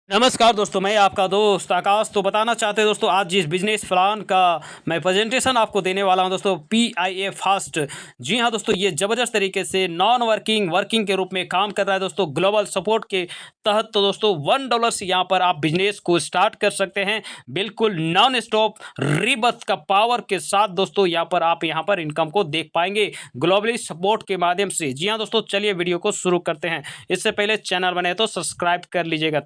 नमस्कार दोस्तों, मैं आपका दोस्त आकाश। तो बताना चाहते हैं दोस्तों, आज जिस बिजनेस प्लान का मैं प्रेजेंटेशन आपको देने वाला हूं दोस्तों, PIA फास्ट। जी हां दोस्तों, ये ज़बरदस्त तरीके से नॉन वर्किंग वर्किंग के रूप में काम कर रहा है दोस्तों, ग्लोबल सपोर्ट के तहत। तो दोस्तों $1 से यहाँ पर आप बिजनेस को स्टार्ट कर सकते हैं, बिल्कुल नॉन स्टॉप रीबर्थ का पावर के साथ दोस्तों। यहाँ पर आप यहाँ पर इनकम को देख पाएंगे ग्लोबली सपोर्ट के माध्यम से। जी हाँ दोस्तों, चलिए वीडियो को शुरू करते हैं। इससे पहले चैनल बने तो सब्सक्राइब कर लीजिएगा।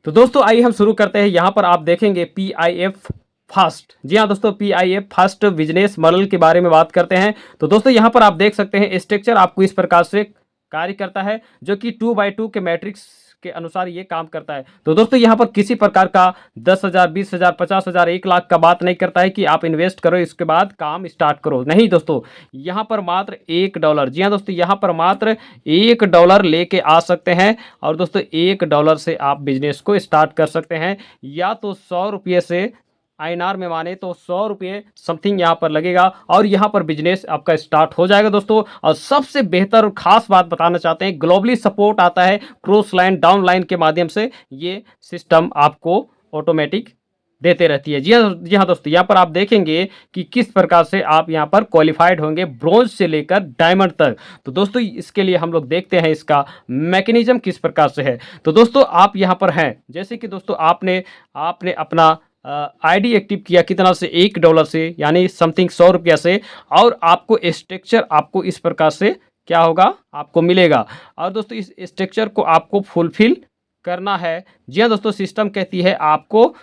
तो दोस्तों आइए हम शुरू करते हैं। यहाँ पर आप देखेंगे PIF फास्ट। जी हाँ दोस्तों, PIF फास्ट बिजनेस मॉडल के बारे में बात करते हैं। तो दोस्तों यहाँ पर आप देख सकते हैं स्ट्रक्चर आपको इस प्रकार से कार्य करता है, जो कि 2x2 के मैट्रिक्स के अनुसार ये काम करता है। तो दोस्तों यहाँ पर किसी प्रकार का 10,000, 20,000, 50,000, 1 लाख का बात नहीं करता है कि आप इन्वेस्ट करो इसके बाद काम स्टार्ट करो। नहीं दोस्तों, यहाँ पर मात्र $1। जी हाँ दोस्तों, यहाँ पर मात्र $1 लेके आ सकते हैं। और दोस्तों $1 से आप बिजनेस को स्टार्ट कर सकते हैं, या तो 100 रुपये से INR में माने तो 100 रुपये समथिंग यहाँ पर लगेगा, और यहाँ पर बिजनेस आपका स्टार्ट हो जाएगा दोस्तों। और सबसे बेहतर और खास बात बताना चाहते हैं, ग्लोबली सपोर्ट आता है क्रॉस लाइन डाउन लाइन के माध्यम से। ये सिस्टम आपको ऑटोमेटिक देते रहती है। जी हाँ दोस्तों, यहाँ पर आप देखेंगे कि किस प्रकार से आप यहाँ पर क्वालिफाइड होंगे ब्रॉन्ज से लेकर डायमंड तक। तो दोस्तों इसके लिए हम लोग देखते हैं इसका मैकेनिज्म किस प्रकार से है। तो दोस्तों आप यहाँ पर हैं, जैसे कि दोस्तों आपने आपने अपना ID एक्टिव किया कितना से $1 से, यानी समथिंग 100 रुपया से। और आपको स्ट्रक्चर आपको इस प्रकार से क्या होगा, आपको मिलेगा। और दोस्तों इस स्ट्रक्चर को आपको फुलफिल करना है। जी हाँ दोस्तों, सिस्टम कहती है आपको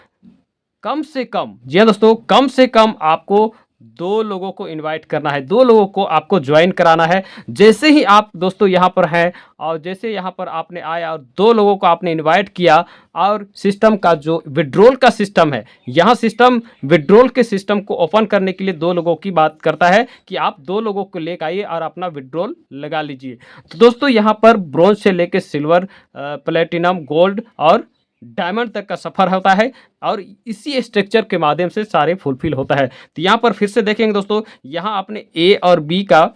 कम से कम, जी हाँ दोस्तों, कम से कम आपको 2 लोगों को इनवाइट करना है, 2 लोगों को आपको ज्वाइन कराना है। जैसे ही आप दोस्तों यहाँ पर हैं, और जैसे यहाँ पर आपने आया और 2 लोगों को आपने इनवाइट किया, और सिस्टम का जो विड्रॉल का सिस्टम है, यहाँ सिस्टम विड्रॉल के सिस्टम को ओपन करने के लिए 2 लोगों की बात करता है कि आप 2 लोगों को लेकर आइए और अपना विड्रॉल लगा लीजिए। तो दोस्तों यहाँ पर ब्रॉन्ज से लेकर सिल्वर, प्लेटिनम, गोल्ड और डायमंड तक का सफ़र होता है, और इसी स्ट्रक्चर के माध्यम से सारे फुलफिल होता है। तो यहाँ पर फिर से देखेंगे दोस्तों, यहाँ आपने A और B का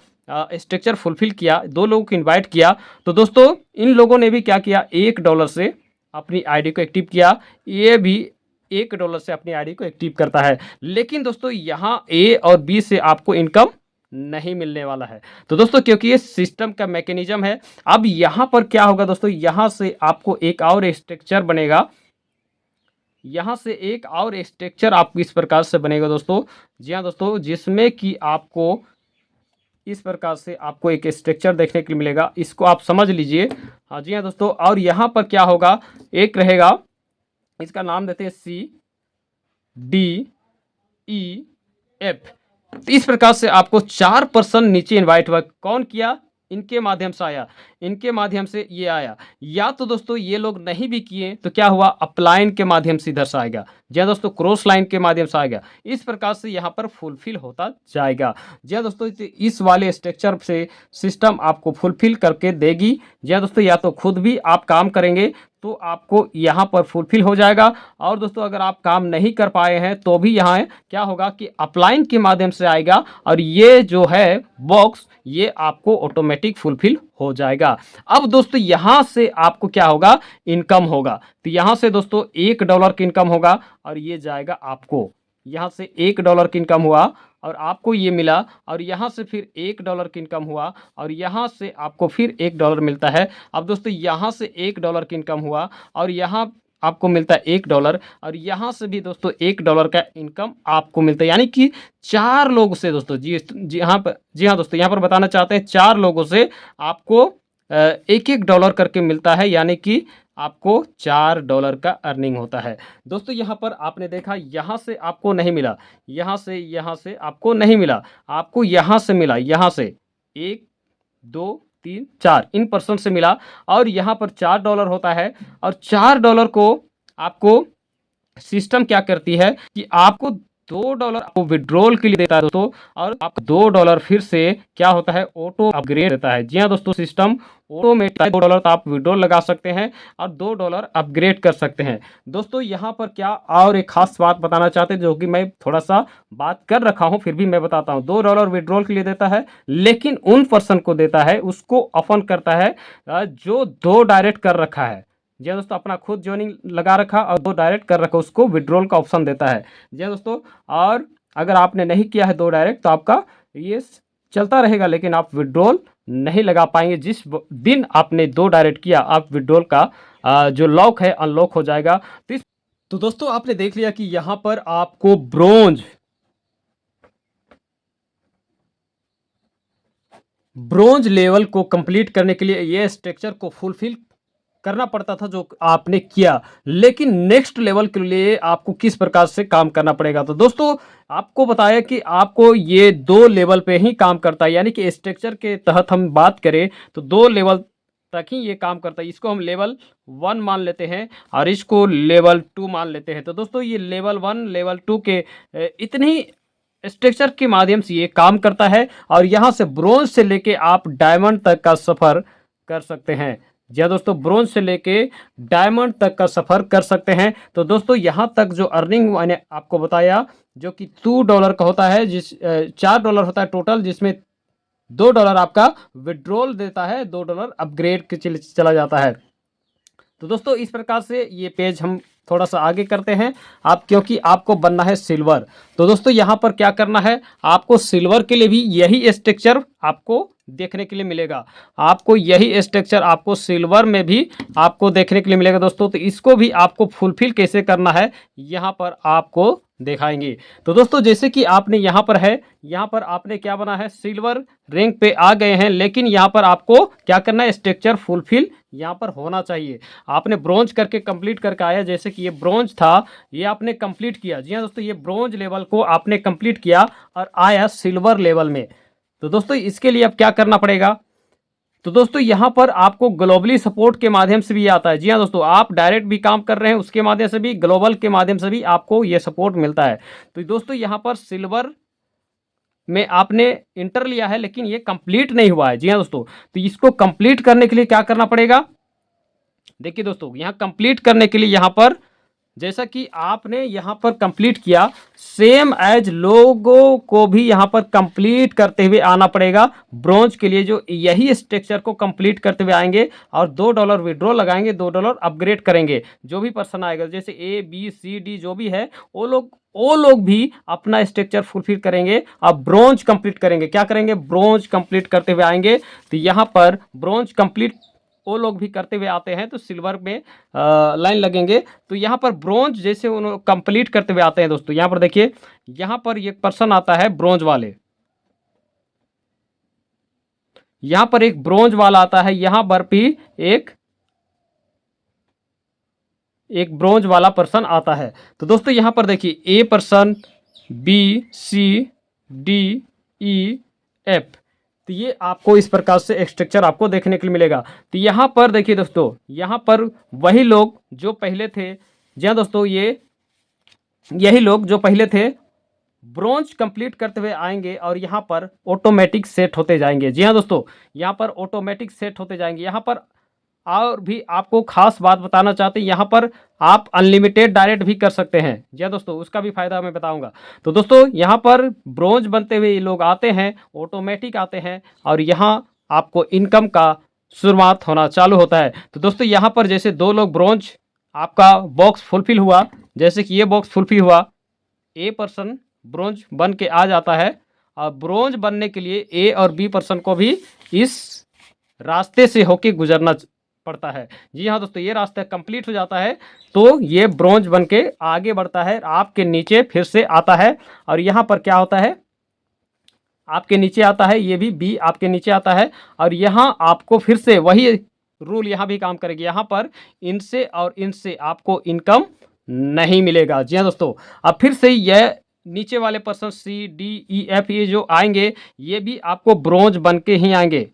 स्ट्रक्चर फुलफिल किया, 2 लोगों को इनवाइट किया। तो दोस्तों इन लोगों ने भी क्या किया, $1 से अपनी ID को एक्टिव किया। ये भी $1 से अपनी ID को एक्टिव करता है। लेकिन दोस्तों यहाँ A और B से आपको इनकम नहीं मिलने वाला है। तो दोस्तों क्योंकि ये सिस्टम का मैकेनिज्म है, अब यहाँ पर क्या होगा दोस्तों, यहाँ से आपको एक और स्ट्रक्चर बनेगा। यहाँ से एक और स्ट्रक्चर आपको इस प्रकार से बनेगा दोस्तों। जी हाँ दोस्तों, जिसमें कि आपको इस प्रकार से आपको एक स्ट्रक्चर देखने के लिए मिलेगा। इसको आप समझ लीजिए। हाँ जी हाँ दोस्तों, और यहाँ पर क्या होगा, एक रहेगा, इसका नाम देते हैं CDEF। इस प्रकार से आपको 4 पर्सन नीचे इनवाइट हुआ। कौन किया, इनके माध्यम से आया, इनके माध्यम से ये आया। या तो दोस्तों ये लोग नहीं भी किए तो क्या हुआ, अपलाइन के माध्यम से इधर से आएगा। जी हाँ दोस्तों, क्रॉस लाइन के माध्यम से आएगा। इस प्रकार से यहाँ पर फुलफिल होता जाएगा। जी हाँ दोस्तों, इस वाले स्ट्रक्चर से सिस्टम आपको फुलफिल करके देगी। जी हाँ दोस्तों, या तो खुद भी आप काम करेंगे तो आपको यहाँ पर फुलफिल हो जाएगा। और दोस्तों अगर आप काम नहीं कर पाए हैं तो भी यहाँ क्या होगा कि अपलाइन के माध्यम से आएगा, और ये जो है बॉक्स ये आपको ऑटोमेटिक फुलफिल हो जाएगा। अब दोस्तों यहाँ से आपको क्या होगा, इनकम होगा। तो यहाँ से दोस्तों $1 की इनकम होगा, और ये जाएगा आपको, यहाँ से $1 की इनकम हुआ और आपको ये मिला, और यहाँ से फिर $1 की इनकम हुआ, और यहाँ से आपको फिर $1 मिलता है। अब दोस्तों यहाँ से $1 की इनकम हुआ, और यहाँ आपको मिलता है $1, और यहाँ से भी दोस्तों $1 का इनकम आपको मिलता है। यानी कि 4 लोग से दोस्तों, जी हाँ दोस्तों, यहाँ पर बताना चाहते हैं 4 लोगों से आपको $1-1 करके मिलता है, यानी कि आपको $4 का अर्निंग होता है। दोस्तों यहाँ पर आपने देखा, यहाँ से आपको नहीं मिला, यहाँ से आपको नहीं मिला, आपको यहाँ से मिला, यहाँ से 1, 2, 3, 4 इन पर्सन से मिला, और यहाँ पर $4 होता है। और $4 को आपको सिस्टम क्या करती है कि आपको $2 आपको विड्रॉल के लिए देता है दोस्तों, और आपका $2 फिर से क्या होता है, ऑटो अपग्रेड देता है। जी हाँ दोस्तों, सिस्टम ऑटोमेटिक $2 तो आप विड्रॉल लगा सकते हैं और $2 अपग्रेड कर सकते हैं। दोस्तों यहाँ पर क्या और एक खास बात बताना चाहते हैं, जो कि मैं थोड़ा सा बात कर रखा हूँ, फिर भी मैं बताता हूँ। $2 विड्रॉल के लिए देता है, लेकिन उन पर्सन को देता है, उसको ओपन करता है जो 2 डायरेक्ट कर रखा है। जी हाँ दोस्तों, अपना खुद ज्वाइनिंग लगा रखा और 2 डायरेक्ट कर रखा, उसको विड्रॉल का ऑप्शन देता है। जी हाँ दोस्तों, और अगर आपने नहीं किया है 2 डायरेक्ट, तो आपका ये चलता रहेगा, लेकिन आप विड्रॉल नहीं लगा पाएंगे। जिस दिन आपने 2 डायरेक्ट किया, आप विड्रॉल का जो लॉक है अनलॉक हो जाएगा। तो दोस्तों आपने देख लिया कि यहाँ पर आपको ब्रोंज लेवल को कंप्लीट करने के लिए ये स्ट्रक्चर को फुलफिल करना पड़ता था जो आपने किया, लेकिन नेक्स्ट लेवल के लिए आपको किस प्रकार से काम करना पड़ेगा। तो दोस्तों आपको बताया कि आपको ये 2 लेवल पे ही काम करता है, यानी कि स्ट्रक्चर के तहत हम बात करें तो 2 लेवल तक ही ये काम करता है। इसको हम लेवल 1 मान लेते हैं और इसको लेवल 2 मान लेते हैं। तो दोस्तों ये लेवल 1 लेवल 2 के इतने ही स्ट्रक्चर के माध्यम से ये काम करता है, और यहाँ से ब्रोंज से लेके आप डायमंड तक का सफ़र कर सकते हैं। जी हाँ दोस्तों, ब्रोंज से लेके डायमंड तक का सफ़र कर सकते हैं। तो दोस्तों यहाँ तक जो अर्निंग मैंने आपको बताया, जो कि $2 का होता है, $4 होता है टोटल, जिसमें $2 आपका विड्रॉल देता है, $2 अपग्रेड के चला जाता है। तो दोस्तों इस प्रकार से ये पेज हम थोड़ा सा आगे करते हैं, आप क्योंकि आपको बनना है सिल्वर। तो दोस्तों यहाँ पर क्या करना है, आपको सिल्वर के लिए भी यही स्ट्रक्चर आपको देखने के लिए मिलेगा। आपको यही स्ट्रक्चर आपको सिल्वर में भी आपको देखने के लिए मिलेगा दोस्तों। तो इसको भी आपको फुलफिल कैसे करना है, यहाँ पर आपको दिखाएंगे। तो दोस्तों जैसे कि आपने यहाँ पर है, यहाँ पर आपने क्या बना है, सिल्वर रैंक पे आ गए हैं, लेकिन यहाँ पर आपको क्या करना है, स्ट्रक्चर फुलफिल यहाँ पर होना चाहिए। आपने ब्रोंज करके कंप्लीट करके आया, जैसे कि ये ब्रोंज था, ये आपने कंप्लीट किया। जी हाँ दोस्तों, ये ब्रोंज लेवल को आपने कंप्लीट किया और आया सिल्वर लेवल में। तो दोस्तों इसके लिए अब क्या करना पड़ेगा, तो दोस्तों यहाँ पर आपको ग्लोबली सपोर्ट के माध्यम से भी आता है। जी हाँ दोस्तों, आप डायरेक्ट भी काम कर रहे हैं, उसके माध्यम से भी, ग्लोबल के माध्यम से भी आपको ये सपोर्ट मिलता है। तो दोस्तों यहाँ पर सिल्वर में आपने इंटर लिया है, लेकिन ये कंप्लीट नहीं हुआ है। जी हाँ दोस्तों, तो इसको कंप्लीट करने के लिए क्या करना पड़ेगा, देखिए दोस्तों, यहाँ कंप्लीट करने के लिए यहाँ पर जैसा कि आपने यहाँ पर कंप्लीट किया, सेम एज लोगों को भी यहाँ पर कंप्लीट करते हुए आना पड़ेगा। ब्रोंज के लिए जो यही स्ट्रक्चर को कंप्लीट करते हुए आएंगे और $2 विड्रॉ लगाएंगे, $2 अपग्रेड करेंगे। जो भी पर्सन आएगा, जैसे ए बी सी डी जो भी है, वो लोग भी अपना स्ट्रक्चर फुलफिल करेंगे और ब्रोंज कंप्लीट करेंगे। क्या करेंगे, ब्रोंज कंप्लीट करते हुए आएंगे। तो यहाँ पर ब्रोंज कंप्लीट वो लोग भी करते हुए आते हैं, तो सिल्वर में लाइन लगेंगे। तो यहाँ पर ब्रोंज जैसे उन्होंने कंप्लीट करते हुए आते हैं दोस्तों, यहाँ पर देखिए, यहाँ पर एक पर्सन आता है ब्रोंज वाले, यहाँ पर एक ब्रोंज वाला आता है, यहाँ पर भी एक ब्रोंज वाला पर्सन आता है। तो दोस्तों यहाँ पर देखिए, A person, B C D E F, तो ये आपको इस प्रकार से स्ट्रक्चर आपको देखने के लिए मिलेगा। तो यहाँ पर देखिए दोस्तों, यहाँ पर वही लोग जो पहले थे, जी हाँ दोस्तों, यही लोग जो पहले थे ब्रोंज कंप्लीट करते हुए आएंगे और यहाँ पर ऑटोमेटिक सेट होते जाएंगे। जी हाँ दोस्तों, यहाँ पर ऑटोमेटिक सेट होते जाएंगे। यहाँ पर और भी आपको खास बात बताना चाहते हैं, यहाँ पर आप अनलिमिटेड डायरेक्ट भी कर सकते हैं। जी हाँ दोस्तों, उसका भी फायदा मैं बताऊंगा। तो दोस्तों यहाँ पर ब्रोंज बनते हुए ये लोग आते हैं, ऑटोमेटिक आते हैं, और यहाँ आपको इनकम का शुरुआत होना चालू होता है। तो दोस्तों यहाँ पर जैसे 2 लोग ब्रोंज, आपका बॉक्स फुलफिल हुआ, जैसे कि ये बॉक्स फुलफिल हुआ, ए पर्सन ब्रोंज बन के आ जाता है, और ब्रोंज बनने के लिए ए और बी पर्सन को भी इस रास्ते से होके गुजरना पड़ता है। जी हाँ दोस्तों, ये रास्ता कंप्लीट हो जाता है तो ये ब्रोंज बन के आगे बढ़ता है, आपके नीचे फिर से आता है, और यहाँ पर क्या होता है, आपके नीचे आता है, ये भी बी आपके नीचे आता है, और यहाँ आपको फिर से वही रूल यहाँ भी काम करेगी। यहाँ पर इनसे और इनसे आपको इनकम नहीं मिलेगा। जी हाँ दोस्तों, अब फिर से यह नीचे वाले person C D E F ये जो आएंगे, ये भी आपको ब्रोंज बन के ही आएंगे।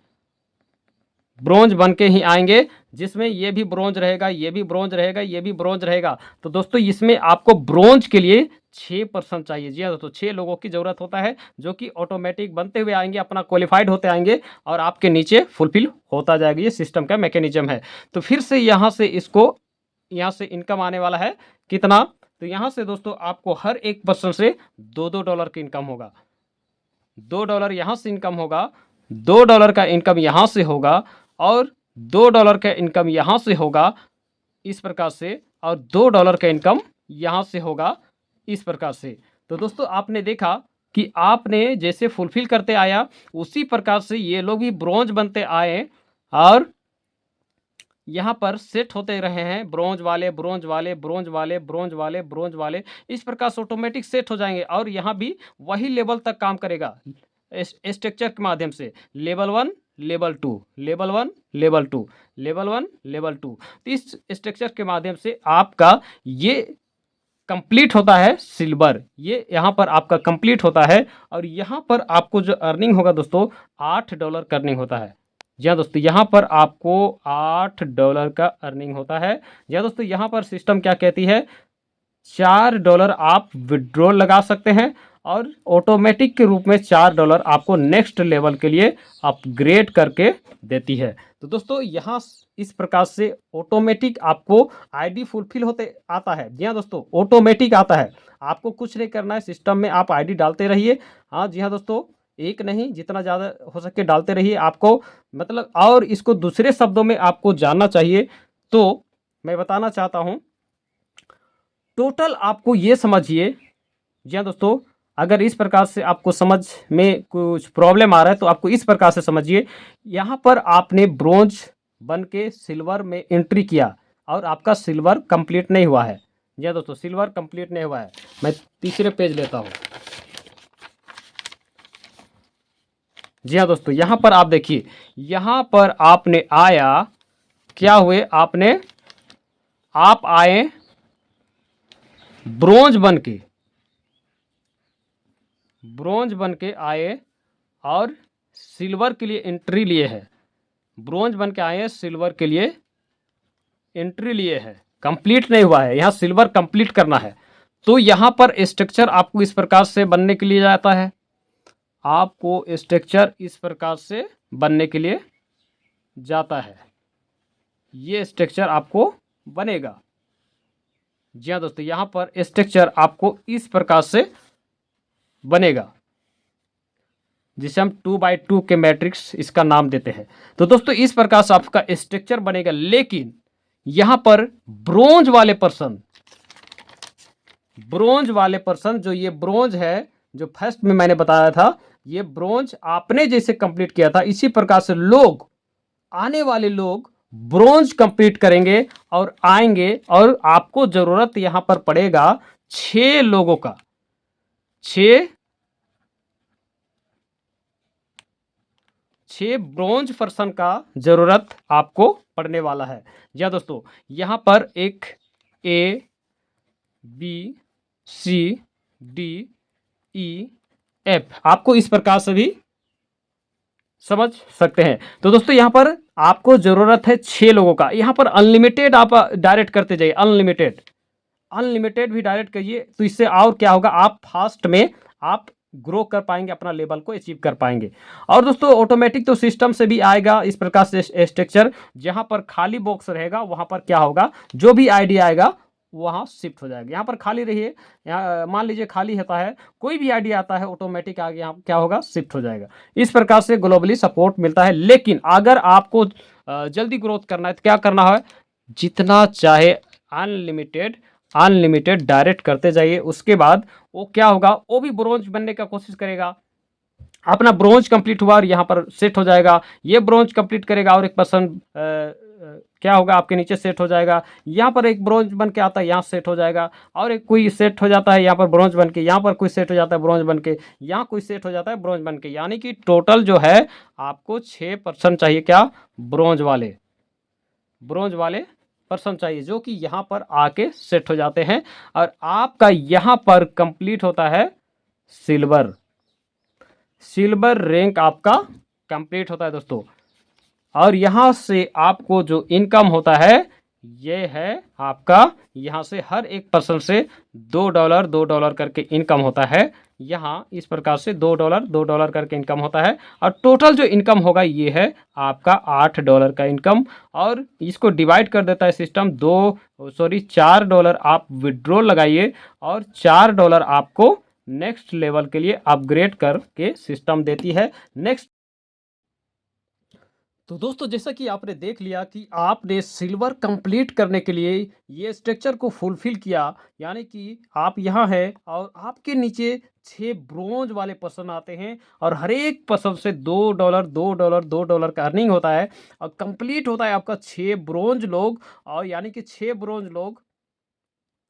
ब्रोंज बन के ही आएंगे, जिसमें ये भी ब्रोंज रहेगा, ये भी ब्रोंज रहेगा, ये भी ब्रोंज रहेगा। तो दोस्तों इसमें आपको ब्रोंज के लिए 6% चाहिए। जी हाँ दोस्तों, 6 लोगों की ज़रूरत होता है, जो कि ऑटोमेटिक बनते हुए आएंगे, अपना क्वालिफाइड होते आएंगे और आपके नीचे फुलफिल होता जाएगा। ये सिस्टम का मैकेनिज्म है। तो फिर से यहाँ से इसको, यहाँ से इनकम आने वाला है कितना, तो यहाँ से दोस्तों आपको हर एक पर्सन से $2 की इनकम होगा। $2 यहाँ से इनकम होगा, $2 का इनकम यहाँ से होगा और $2 का इनकम यहाँ से होगा इस प्रकार से, और $2 का इनकम यहाँ से होगा इस प्रकार से। तो दोस्तों आपने देखा कि आपने जैसे फुलफिल करते आया उसी प्रकार से ये लोग भी ब्रोंज बनते आए और यहाँ पर सेट होते रहे हैं, ब्रोंज वाले, ब्रोंज वाले, ब्रोंज वाले, ब्रोंज वाले, ब्रोंज वाले, इस प्रकार से ऑटोमेटिक सेट हो जाएंगे और यहाँ भी वही लेवल तक काम करेगा स्ट्रक्चर के माध्यम से। Level 1, level 2, level 1, level 2, level 1, level 2। तो इस स्ट्रक्चर के माध्यम से आपका ये कंप्लीट होता है सिल्वर, ये यहाँ पर आपका कंप्लीट होता है और यहाँ पर आपको जो अर्निंग होगा दोस्तों $8 का अर्निंग होता है। जी हाँ दोस्तों, यहाँ पर आपको $8 का अर्निंग होता है। जी हाँ दोस्तों, यहाँ पर सिस्टम क्या कहती है, $4 आप विड्रॉल लगा सकते हैं और ऑटोमेटिक के रूप में $4 आपको नेक्स्ट लेवल के लिए अपग्रेड करके देती है। तो दोस्तों यहाँ इस प्रकार से ऑटोमेटिक आपको आईडी फुलफिल होते आता है। जी हाँ दोस्तों, ऑटोमेटिक आता है, आपको कुछ नहीं करना है, सिस्टम में आप आईडी डालते रहिए। हाँ जी हाँ दोस्तों, एक नहीं जितना ज़्यादा हो सके डालते रहिए आपको, मतलब और इसको दूसरे शब्दों में आपको जानना चाहिए तो मैं बताना चाहता हूँ, टोटल आपको ये समझिए। जी हाँ दोस्तों, अगर इस प्रकार से आपको समझ में कुछ प्रॉब्लम आ रहा है तो आपको इस प्रकार से समझिए, यहाँ पर आपने ब्रोंज बन के सिल्वर में एंट्री किया और आपका सिल्वर कंप्लीट नहीं हुआ है। जी हाँ दोस्तों, सिल्वर कंप्लीट नहीं हुआ है। मैं तीसरे पेज लेता हूँ। जी हाँ दोस्तों, यहाँ पर आप देखिए, यहाँ पर आपने आया, क्या हुए आपने, आप आए ब्रोंज बन के, ब्रोंज बन के आए और सिल्वर के लिए एंट्री लिए है। ब्रोंज बन के आए, सिल्वर के लिए एंट्री लिए है, कंप्लीट नहीं हुआ है, यहाँ सिल्वर कंप्लीट करना है। तो यहाँ पर स्ट्रक्चर आपको इस प्रकार से बनने के लिए जाता है, आपको स्ट्रक्चर इस प्रकार से बनने के लिए जाता है, ये स्ट्रक्चर आपको बनेगा। जी हाँ दोस्तों, यहाँ पर स्ट्रक्चर आपको इस प्रकार से बनेगा, जिसे हम 2x2 के मैट्रिक्स इसका नाम देते हैं। तो दोस्तों इस प्रकार से आपका स्ट्रक्चर बनेगा, लेकिन यहाँ पर ब्रोंज वाले पर्सन, ब्रोंज वाले पर्सन, जो ये ब्रोंज है, जो फर्स्ट में मैंने बताया था, ये ब्रोंज आपने जैसे कंप्लीट किया था इसी प्रकार से लोग, आने वाले लोग ब्रोंज कंप्लीट करेंगे और आएंगे और आपको जरूरत यहाँ पर पड़ेगा 6 लोगों का, 6 ब्रोंज पर्सन का जरूरत आपको पड़ने वाला है। जी हाँ दोस्तों, यहाँ पर एक A, B, C, D, E, F आपको इस प्रकार से भी समझ सकते हैं। तो दोस्तों यहाँ पर आपको ज़रूरत है 6 लोगों का। यहाँ पर अनलिमिटेड आप डायरेक्ट करते जाइए, अनलिमिटेड, अनलिमिटेड भी डायरेक्ट करिए, तो इससे और क्या होगा, आप फास्ट में आप ग्रो कर पाएंगे, अपना लेवल को अचीव कर पाएंगे। और दोस्तों ऑटोमेटिक तो सिस्टम से भी आएगा इस प्रकार से स्ट्रक्चर, जहाँ पर खाली बॉक्स रहेगा वहाँ पर क्या होगा, जो भी आइडिया आएगा वहाँ शिफ्ट हो जाएगा। यहाँ पर खाली रहिए, यहाँ मान लीजिए खाली होता है, कोई भी आइडिया आता है ऑटोमेटिक आगे यहाँ क्या होगा, शिफ्ट हो जाएगा। इस प्रकार से ग्लोबली सपोर्ट मिलता है। लेकिन अगर आपको जल्दी ग्रोथ करना है तो क्या करना है, जितना चाहे अनलिमिटेड, अनलिमिटेड डायरेक्ट करते जाइए। उसके बाद वो क्या होगा, वो भी ब्रोंज बनने का कोशिश करेगा, अपना ब्रोंज कंप्लीट हुआ और यहाँ पर सेट हो जाएगा, ये ब्रोंज कंप्लीट करेगा और एक पर्सन क्या होगा आपके नीचे सेट हो जाएगा, यहाँ पर एक ब्रोंज बन के आता है, यहाँ सेट हो जाएगा, और एक कोई सेट हो जाता है यहाँ पर ब्रोंज बन के, यहाँ पर कोई सेट हो जाता है ब्रोंज बन के, यहाँ कोई सेट हो जाता है ब्रोंज बन के। यानी कि टोटल जो है आपको 6% चाहिए, क्या, ब्रोंज वाले, ब्रोंज वाले पर्सन चाहिए, जो कि यहाँ पर आके सेट हो जाते हैं और आपका यहाँ पर कंप्लीट होता है सिल्वर, सिल्वर रैंक आपका कंप्लीट होता है दोस्तों। और यहाँ से आपको जो इनकम होता है ये है आपका, यहाँ से हर एक पर्सन से $2 करके इनकम होता है। यहाँ इस प्रकार से $2 करके इनकम होता है और टोटल जो इनकम होगा ये है आपका $8 का इनकम। और इसको डिवाइड कर देता है सिस्टम, $4 आप विड्रॉ लगाइए और $4 आपको नेक्स्ट लेवल के लिए अपग्रेड करके सिस्टम देती है। नेक्स्ट, तो दोस्तों जैसा कि आपने देख लिया कि आपने सिल्वर कंप्लीट करने के लिए ये स्ट्रक्चर को फुलफिल किया, यानी कि आप यहाँ हैं और आपके नीचे 6 ब्रोंज वाले पर्सन आते हैं और हर एक पर्सन से $2 का अर्निंग होता है और कंप्लीट होता है आपका 6 ब्रोंज लोग, और यानी कि 6 ब्रोंज लोग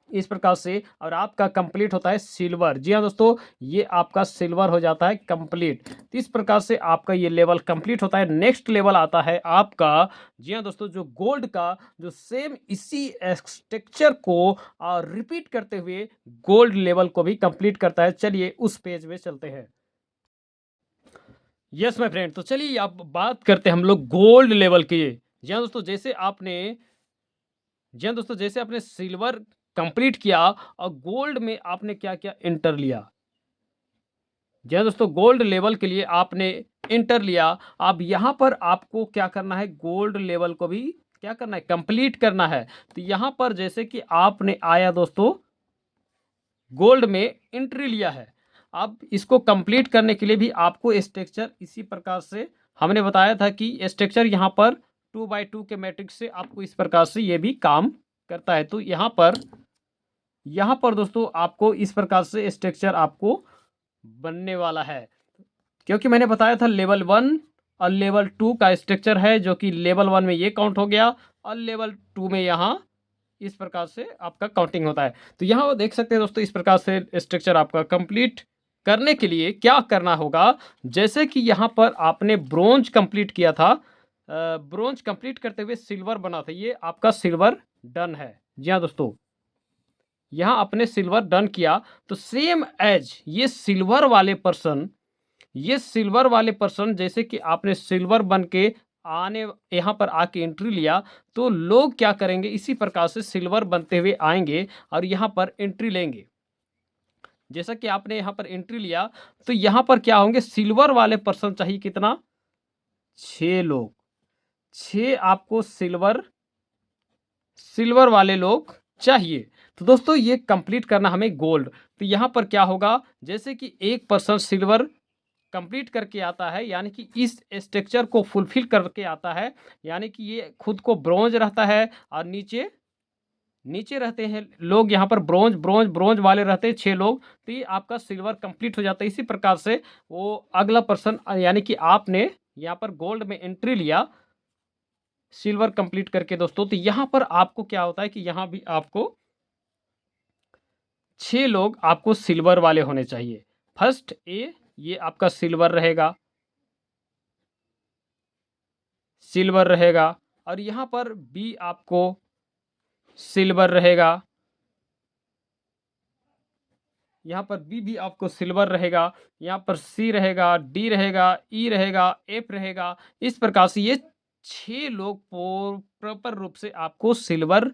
इस प्रकार से, और आपका कंप्लीट होता है सिल्वर। जी हाँ दोस्तों, ये आपका सिल्वर हो जाता है कंप्लीट। तो इस प्रकार से आपका ये लेवल कंप्लीट होता है। नेक्स्ट लेवल आता है आपका, जी हाँ दोस्तों, जो गोल्ड का, जो सेम इसी स्ट्रक्चर को रिपीट करते हुए गोल्ड लेवल को भी कंप्लीट करता है। चलिए उस पेज में चलते हैं। यस माय फ्रेंड, तो चलिए अब बात करते हैं हम लोग गोल्ड लेवल की। जी हाँ दोस्तों, जैसे आपने सिल्वर कंप्लीट किया और गोल्ड में आपने क्या क्या इंटर लिया। जी हाँ दोस्तों, गोल्ड लेवल के लिए आपने इंटर लिया। अब यहाँ पर आपको क्या करना है, गोल्ड लेवल को भी क्या करना है, कंप्लीट करना है। तो यहाँ पर जैसे कि आपने आया दोस्तों, गोल्ड में एंट्री लिया है। अब इसको कंप्लीट करने के लिए भी आपको स्ट्रक्चर इसी प्रकार से, हमने बताया था कि स्ट्रक्चर यहाँ पर 2x2 के मैट्रिक्स से आपको इस प्रकार से ये भी काम करता है। तो यहाँ पर दोस्तों आपको इस प्रकार से स्ट्रक्चर आपको बनने वाला है, क्योंकि मैंने बताया था लेवल 1 और लेवल 2 का स्ट्रक्चर है, जो कि लेवल 1 में ये काउंट हो गया और लेवल 2 में यहाँ इस प्रकार से आपका काउंटिंग होता है। तो यहाँ वो देख सकते हैं दोस्तों, इस प्रकार से स्ट्रक्चर आपका कंप्लीट करने के लिए क्या करना होगा, जैसे कि यहाँ पर आपने ब्रोंज कंप्लीट किया था, ब्रोंज कंप्लीट करते हुए सिल्वर बना था, ये आपका सिल्वर डन है। जी हाँ दोस्तों, यहाँ आपने सिल्वर डन किया, तो सेम एज ये सिल्वर वाले पर्सन जैसे कि आपने सिल्वर बन के आने, यहाँ पर आके एंट्री लिया, तो लोग क्या करेंगे, इसी प्रकार से सिल्वर बनते हुए आएंगे और यहाँ पर एंट्री लेंगे। जैसा कि आपने यहाँ पर एंट्री लिया, तो यहाँ पर क्या होंगे, सिल्वर वाले पर्सन चाहिए कितना, 6 लोग। 6 आपको सिल्वर वाले लोग चाहिए। तो दोस्तों ये कंप्लीट करना हमें गोल्ड। तो यहाँ पर क्या होगा, जैसे कि एक पर्सन सिल्वर कंप्लीट करके आता है, यानी कि इस स्ट्रक्चर को फुलफिल करके आता है, यानी कि ये खुद को ब्रोंज रहता है और नीचे नीचे रहते हैं लोग, यहाँ पर ब्रोंज ब्रोंज ब्रोंज वाले रहते हैं 6 लोग। तो ये आपका सिल्वर कंप्लीट हो जाता है। इसी प्रकार से वो अगला पर्सन, यानी कि आपने यहाँ पर गोल्ड में एंट्री लिया सिल्वर कंप्लीट करके दोस्तों, तो यहाँ पर आपको क्या होता है कि यहाँ भी आपको 6 लोग आपको सिल्वर वाले होने चाहिए। फर्स्ट ये आपका सिल्वर रहेगा और यहाँ पर बी आपको सिल्वर रहेगा, यहाँ पर बी भी आपको सिल्वर रहेगा, यहाँ पर सी रहेगा, डी रहेगा, ई रहेगा, एफ रहेगा। इस प्रकार से ये 6 लोग प्रॉपर रूप से आपको सिल्वर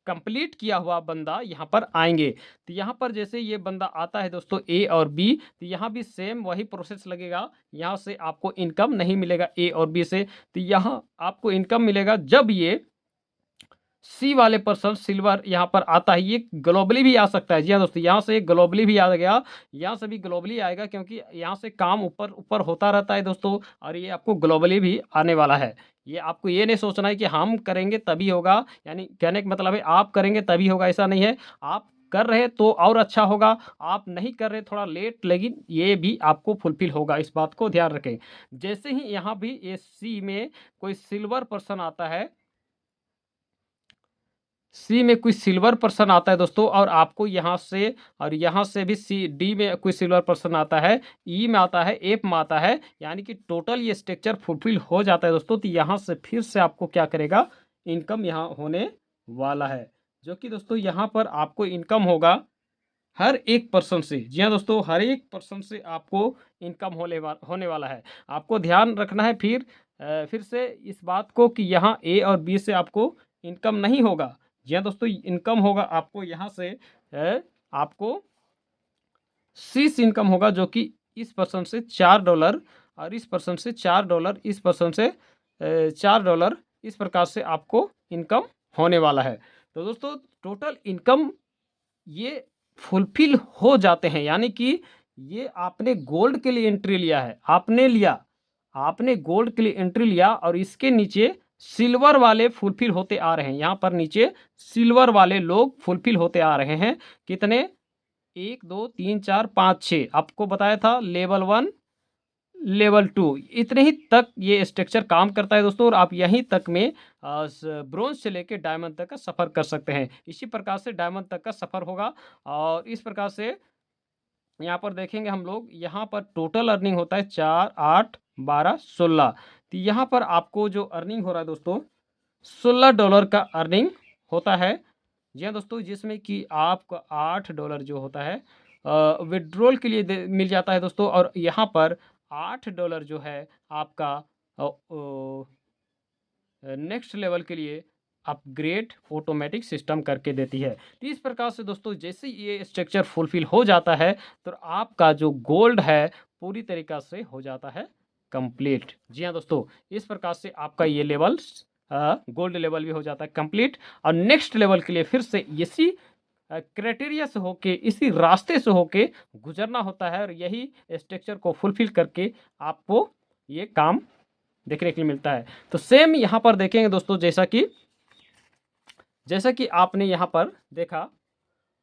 कंप्लीट किया हुआ बंदा यहाँ पर आएंगे। तो यहाँ पर जैसे ये बंदा आता है दोस्तों, ए और बी, तो यहाँ भी सेम वही प्रोसेस लगेगा। यहाँ से आपको इनकम नहीं मिलेगा ए और बी से, तो यहाँ आपको इनकम मिलेगा जब ये सी वाले पर्सन सिल्वर यहाँ पर आता है। ये ग्लोबली भी आ सकता है। जी हाँ दोस्तों, यहाँ से ग्लोबली भी आ गया, यहाँ से भी ग्लोबली आएगा, क्योंकि यहाँ से काम ऊपर ऊपर होता रहता है दोस्तों, और ये आपको ग्लोबली भी आने वाला है। ये आपको ये नहीं सोचना है कि हम करेंगे तभी होगा, यानी कहने का मतलब है आप करेंगे तभी होगा, ऐसा नहीं है। आप कर रहे तो और अच्छा होगा, आप नहीं कर रहे थोड़ा लेट, लेकिन ये भी आपको फुलफिल होगा, इस बात को ध्यान रखें। जैसे ही यहाँ भी ये सी में कोई सिल्वर पर्सन आता है, सी में कोई सिल्वर पर्सन आता है दोस्तों, और आपको यहाँ से और यहाँ से भी सी डी में कोई सिल्वर पर्सन आता है, ई में आता है, एफ में आता है, यानी कि टोटल ये स्ट्रक्चर फुलफिल हो जाता है दोस्तों। तो यहाँ से फिर से आपको क्या करेगा, इनकम यहाँ होने वाला है, जो कि दोस्तों यहाँ पर आपको इनकम होगा हर एक पर्सन से। जी हाँ दोस्तों, हर एक पर्सन से आपको इनकम होने वाला है। आपको ध्यान रखना है फिर, फिर से इस बात को कि यहाँ ए और बी से आपको इनकम नहीं होगा। जी हाँ दोस्तों, इनकम होगा आपको यहाँ से आपको सी से इनकम होगा, जो कि इस पर्सन से $4 और इस पर्सन से $4, इस पर्सन से $4, इस प्रकार से आपको इनकम होने वाला है। तो दोस्तों टोटल इनकम ये फुलफिल हो जाते हैं, यानी कि ये आपने गोल्ड के लिए एंट्री लिया है, आपने गोल्ड के लिए एंट्री लिया और इसके नीचे सिल्वर वाले फुलफिल होते आ रहे हैं। यहाँ पर नीचे सिल्वर वाले लोग फुलफिल होते आ रहे हैं। कितने? 1 2 3 4 5 6 आपको बताया था, लेवल 1 लेवल 2 इतने ही तक ये स्ट्रक्चर काम करता है दोस्तों। और आप यहीं तक में ब्रोंज से लेके डायमंड तक का सफ़र कर सकते हैं। इसी प्रकार से डायमंड तक का सफ़र होगा। और इस प्रकार से यहाँ पर देखेंगे हम लोग, यहाँ पर टोटल अर्निंग होता है 4 8 12 16। तो यहाँ पर आपको जो अर्निंग हो रहा है दोस्तों, $16 का अर्निंग होता है। जी हाँ दोस्तों, जिसमें कि आपको $8 जो होता है विड्रॉल के लिए मिल जाता है दोस्तों। और यहाँ पर $8 जो है आपका नेक्स्ट लेवल के लिए अपग्रेड ऑटोमेटिक सिस्टम करके देती है। तो इस प्रकार से दोस्तों जैसे ये स्ट्रक्चर फुलफिल हो जाता है तो आपका जो गोल्ड है पूरी तरीक़ा से हो जाता है कंप्लीट। जी हाँ दोस्तों, इस प्रकार से आपका ये लेवल गोल्ड लेवल भी हो जाता है कंप्लीट। और नेक्स्ट लेवल के लिए फिर से इसी क्राइटेरिया से होके, इसी रास्ते से होके गुजरना होता है। और यही स्ट्रक्चर को फुलफिल करके आपको ये काम देखने के लिए मिलता है। तो सेम यहाँ पर देखेंगे दोस्तों, जैसा कि आपने यहाँ पर देखा,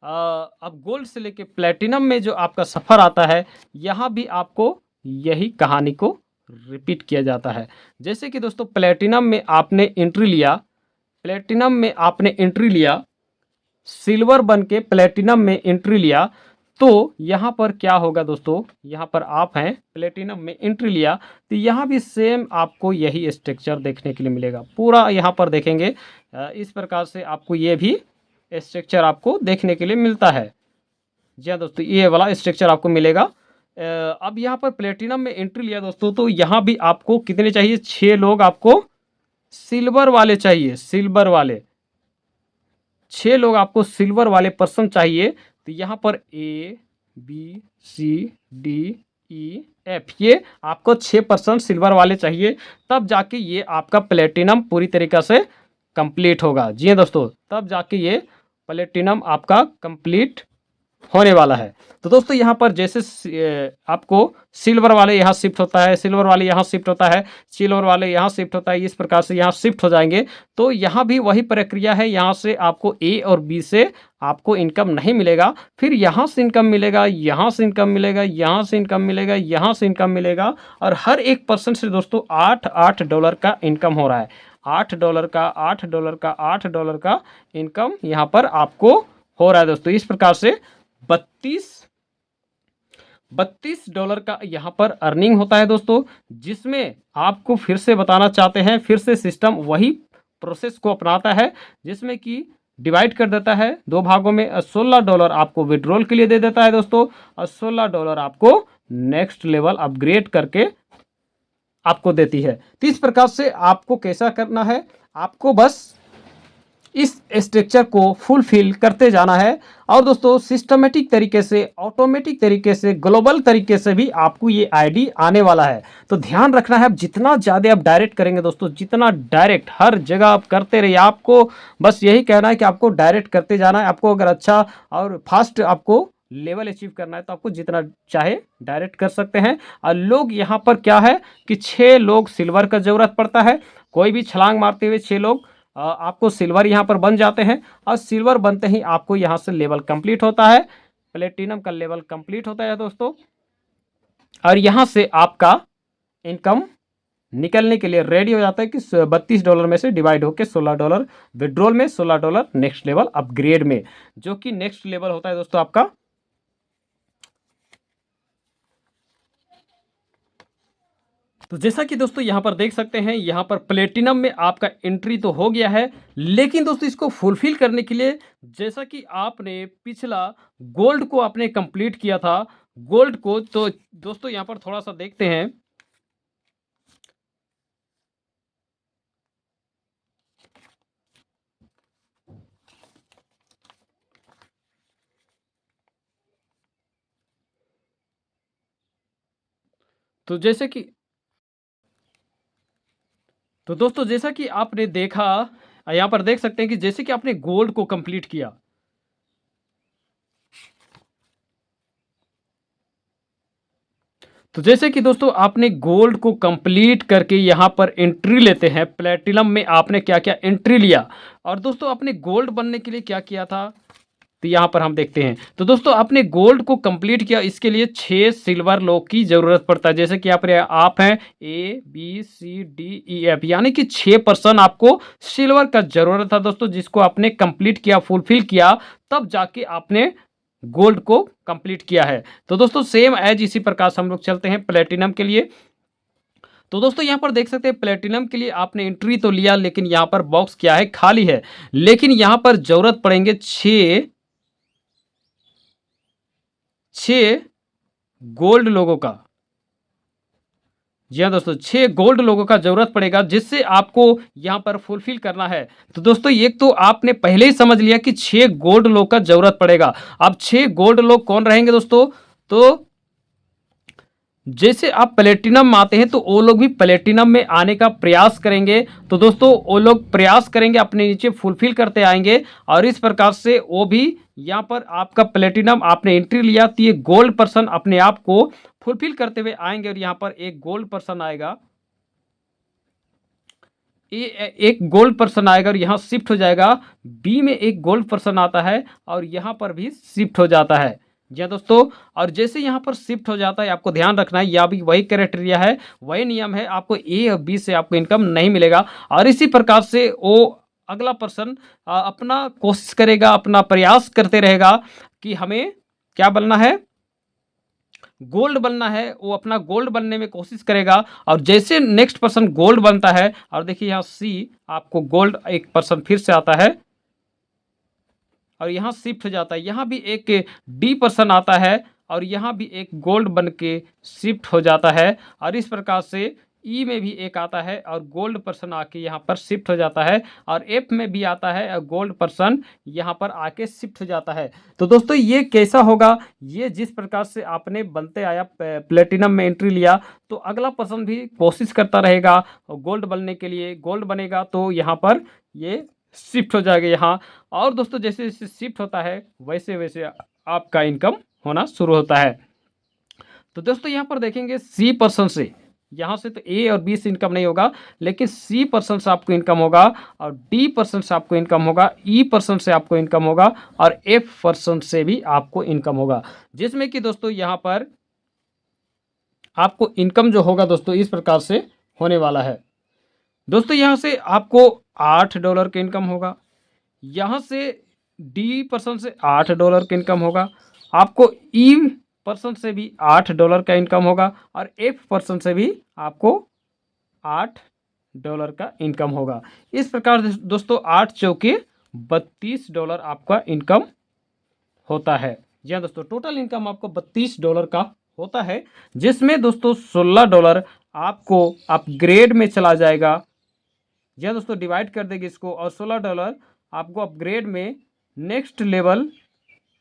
अब गोल्ड से लेके प्लेटिनम में जो आपका सफ़र आता है, यहाँ भी आपको यही कहानी को रिपीट किया जाता है। जैसे कि दोस्तों प्लेटिनम में आपने एंट्री लिया, सिल्वर बन के प्लेटिनम में एंट्री लिया, तो यहाँ पर क्या होगा दोस्तों, यहाँ पर आप हैं प्लेटिनम में एंट्री लिया, तो यहाँ भी सेम आपको यही स्ट्रक्चर देखने के लिए मिलेगा। पूरा यहाँ पर देखेंगे इस प्रकार से आपको ये भी स्ट्रक्चर आपको देखने के लिए मिलता है। जी हाँ दोस्तों, ये वाला स्ट्रक्चर आपको मिलेगा। अब यहाँ पर प्लेटिनम में एंट्री लिया दोस्तों, तो यहाँ भी आपको कितने चाहिए? 6 लोग आपको सिल्वर वाले चाहिए, 6 लोग आपको सिल्वर वाले पर्सन चाहिए। तो यहाँ पर ABCDEF ये आपको 6% सिल्वर वाले चाहिए, तब जाके ये आपका प्लेटिनम पूरी तरीक़ा से कंप्लीट होगा। जी हाँ दोस्तों, तब जाके ये प्लेटिनम आपका कंप्लीट होने वाला है। तो दोस्तों यहाँ पर जैसे आपको सिल्वर वाले यहाँ शिफ्ट होता है, सिल्वर वाले यहाँ शिफ्ट होता है, सिल्वर वाले यहाँ शिफ्ट होता है, इस प्रकार से यहाँ शिफ्ट हो जाएंगे। तो यहाँ भी वही प्रक्रिया है, यहाँ से आपको ए और बी से आपको इनकम नहीं मिलेगा, फिर यहाँ से इनकम मिलेगा, यहाँ से इनकम मिलेगा, यहाँ से इनकम मिलेगा, यहाँ से इनकम मिलेगा। और हर एक पर्सन से दोस्तों $8 का इनकम हो रहा है। $8 का $8 का इनकम यहाँ पर आपको हो रहा है दोस्तों। इस प्रकार से $32 का यहाँ पर अर्निंग होता है दोस्तों, जिसमें आपको फिर से बताना चाहते हैं, फिर से सिस्टम वही प्रोसेस को अपनाता है, जिसमें कि डिवाइड कर देता है 2 भागों में। $16 आपको विड्रॉल के लिए दे देता है दोस्तों, और $16 आपको नेक्स्ट लेवल अपग्रेड करके आपको देती है। तो इस प्रकार से आपको कैसा करना है, आपको बस इस स्ट्रक्चर को फुलफिल करते जाना है। और दोस्तों सिस्टमेटिक तरीके से, ऑटोमेटिक तरीके से, ग्लोबल तरीके से भी आपको ये आईडी आने वाला है। तो ध्यान रखना है, अब जितना ज़्यादा आप डायरेक्ट करेंगे दोस्तों, जितना डायरेक्ट हर जगह आप करते रहिए, आपको बस यही कहना है कि आपको डायरेक्ट करते जाना है। आपको अगर अच्छा और फास्ट आपको लेवल अचीव करना है तो आपको जितना चाहे डायरेक्ट कर सकते हैं। और लोग यहाँ पर क्या है कि 6 लोग सिल्वर का ज़रूरत पड़ता है, कोई भी छलांग मारते हुए 6 लोग आपको सिल्वर यहाँ पर बन जाते हैं। और सिल्वर बनते ही आपको यहाँ से लेवल कंप्लीट होता है, प्लेटिनम का लेवल कंप्लीट होता है दोस्तों। और यहाँ से आपका इनकम निकलने के लिए रेडी हो जाता है कि $32 में से डिवाइड होकर $16 विड्रॉल में, $16 नेक्स्ट लेवल अपग्रेड में, जो कि नेक्स्ट लेवल होता है दोस्तों आपका। तो जैसा कि दोस्तों यहाँ पर देख सकते हैं, यहाँ पर प्लेटिनम में आपका एंट्री तो हो गया है, लेकिन दोस्तों इसको फुलफिल करने के लिए, जैसा कि आपने पिछला गोल्ड को आपने कंप्लीट किया था, गोल्ड को, तो दोस्तों यहाँ पर थोड़ा सा देखते हैं। तो जैसे कि तो दोस्तों जैसा कि आपने देखा, यहाँ पर देख सकते हैं कि जैसे कि आपने गोल्ड को कंप्लीट किया। तो जैसे कि दोस्तों आपने गोल्ड को कंप्लीट करके यहाँ पर एंट्री लेते हैं, प्लेटिनम में आपने क्या-क्या एंट्री लिया और दोस्तों आपने गोल्ड बनने के लिए क्या किया था? तो यहाँ पर हम देखते हैं। तो दोस्तों आपने गोल्ड को कंप्लीट किया, इसके लिए 6 सिल्वर लॉक की ज़रूरत पड़ता है। जैसे कि यहाँ पर आप हैं ए, B, C, D, E, F, यानी कि 6% आपको सिल्वर का ज़रूरत था दोस्तों, जिसको आपने कंप्लीट किया, फुलफिल किया, तब जाके आपने गोल्ड को कंप्लीट किया है। तो दोस्तों सेम एज इसी प्रकार से हम लोग चलते हैं प्लेटिनम के लिए। तो दोस्तों यहाँ पर देख सकते हैं प्लेटिनम के लिए आपने एंट्री तो लिया, लेकिन यहाँ पर बॉक्स क्या है? खाली है। लेकिन यहाँ पर ज़रूरत पड़ेंगे 6 गोल्ड लोगों का। जी हाँ दोस्तों, 6 गोल्ड लोगों का ज़रूरत पड़ेगा, जिससे आपको यहाँ पर फुलफ़िल करना है। तो दोस्तों एक तो आपने पहले ही समझ लिया कि 6 गोल्ड लोग का ज़रूरत पड़ेगा। अब 6 गोल्ड लोग कौन रहेंगे दोस्तों? तो जैसे आप प्लेटिनम में आते हैं तो वो लोग भी प्लेटिनम में आने का प्रयास करेंगे। तो दोस्तों वो लोग प्रयास करेंगे, अपने नीचे फुलफिल करते आएंगे और इस प्रकार से वो भी यहाँ पर आपका प्लेटिनम आपने एंट्री लिया तो ये गोल्ड पर्सन अपने आप को फुलफिल करते हुए आएंगे और यहाँ पर एक गोल्ड पर्सन आएगा। ये एक गोल्ड पर्सन आएगा और यहाँ शिफ्ट हो जाएगा। बी में एक गोल्ड पर्सन आता है और यहाँ पर भी शिफ्ट हो जाता है। जी हाँ दोस्तों, और जैसे यहाँ पर शिफ्ट हो जाता है, आपको ध्यान रखना है, यह भी वही क्राइटेरिया है, वही नियम है, आपको ए और बी से आपको इनकम नहीं मिलेगा। और इसी प्रकार से वो अगला पर्सन अपना कोशिश करेगा, अपना प्रयास करते रहेगा कि हमें क्या बनना है? गोल्ड बनना है। वो अपना गोल्ड बनने में कोशिश करेगा और जैसे नेक्स्ट पर्सन गोल्ड बनता है, और देखिए यहाँ सी आपको गोल्ड एक पर्सन फिर से आता है और यहाँ शिफ्ट हो जाता है। यहाँ भी एक डी पर्सन आता है और यहाँ भी एक गोल्ड बन के शिफ्ट हो जाता है और इस प्रकार से ई में भी एक आता है और गोल्ड पर्सन आके यहाँ पर शिफ्ट हो जाता है और एफ में भी आता है और गोल्ड पर्सन यहाँ पर आके शिफ्ट हो जाता है। तो दोस्तों ये कैसा होगा? ये जिस प्रकार से आपने बनते आया, प्लेटिनम में एंट्री लिया, तो अगला पर्सन भी कोशिश करता रहेगा गोल्ड बनने के लिए। गोल्ड बनेगा तो यहाँ पर ये शिफ्ट हो जाएगा यहाँ। और दोस्तों जैसे जैसे शिफ्ट होता है वैसे वैसे आपका इनकम होना शुरू होता है। तो दोस्तों यहाँ पर देखेंगे सी पर्सन से, यहाँ से तो ए और बी से इनकम नहीं होगा, लेकिन सी पर्सन से आपको इनकम होगा और डी पर्सन से आपको इनकम होगा, ई पर्सन से आपको इनकम होगा और एफ पर्सन से भी आपको इनकम होगा। जिसमें कि दोस्तों यहाँ पर आपको इनकम जो होगा दोस्तों इस प्रकार से होने वाला है। दोस्तों यहाँ से आपको $8 का इनकम होगा, यहाँ से डी पर्सन से $8 का इनकम होगा, आपको ई पर्सन से भी $8 का इनकम होगा और एफ पर्सन से भी आपको $8 का इनकम होगा। इस प्रकार दोस्तों 8 चौके $32 आपका इनकम होता है। जी हाँ दोस्तों, टोटल इनकम आपको $32 का होता है, जिसमें दोस्तों $16 आपको अपग्रेड में चला जाएगा। जी हाँ दोस्तों, डिवाइड कर देंगे इसको और $16 आपको अपग्रेड में नेक्स्ट लेवल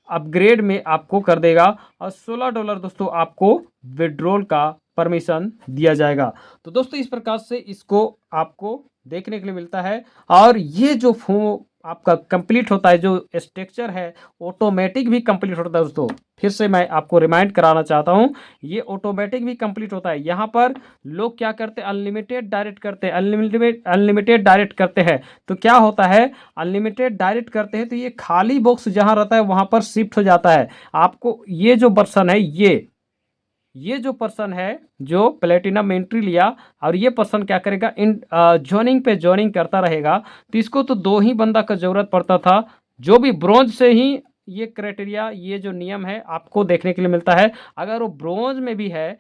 अपग्रेड में आपको कर देगा और $16 दोस्तों आपको विड्रॉल का परमिशन दिया जाएगा। तो दोस्तों इस प्रकार से इसको आपको देखने के लिए मिलता है और ये जो आपका कंप्लीट होता है, जो स्ट्रक्चर है ऑटोमेटिक भी कंप्लीट होता है दोस्तों। फिर से मैं आपको रिमाइंड कराना चाहता हूँ, ये ऑटोमेटिक भी कंप्लीट होता है। यहाँ पर लोग क्या करते हैं? अनलिमिटेड डायरेक्ट करते हैं, अनलिमिटेड डायरेक्ट करते हैं। तो क्या होता है? अनलिमिटेड डायरेक्ट करते हैं तो ये खाली बॉक्स जहाँ रहता है वहाँ पर शिफ्ट हो जाता है। आपको ये जो पर्सन है, ये जो पर्सन है जो प्लेटिनम में एंट्री लिया और ये पर्सन क्या करेगा? इन जॉइनिंग पे जॉइनिंग करता रहेगा। तो इसको तो 2 ही बंदा का ज़रूरत पड़ता था, जो भी ब्रोंज से ही ये क्राइटेरिया, ये जो नियम है आपको देखने के लिए मिलता है। अगर वो ब्रोंज में भी है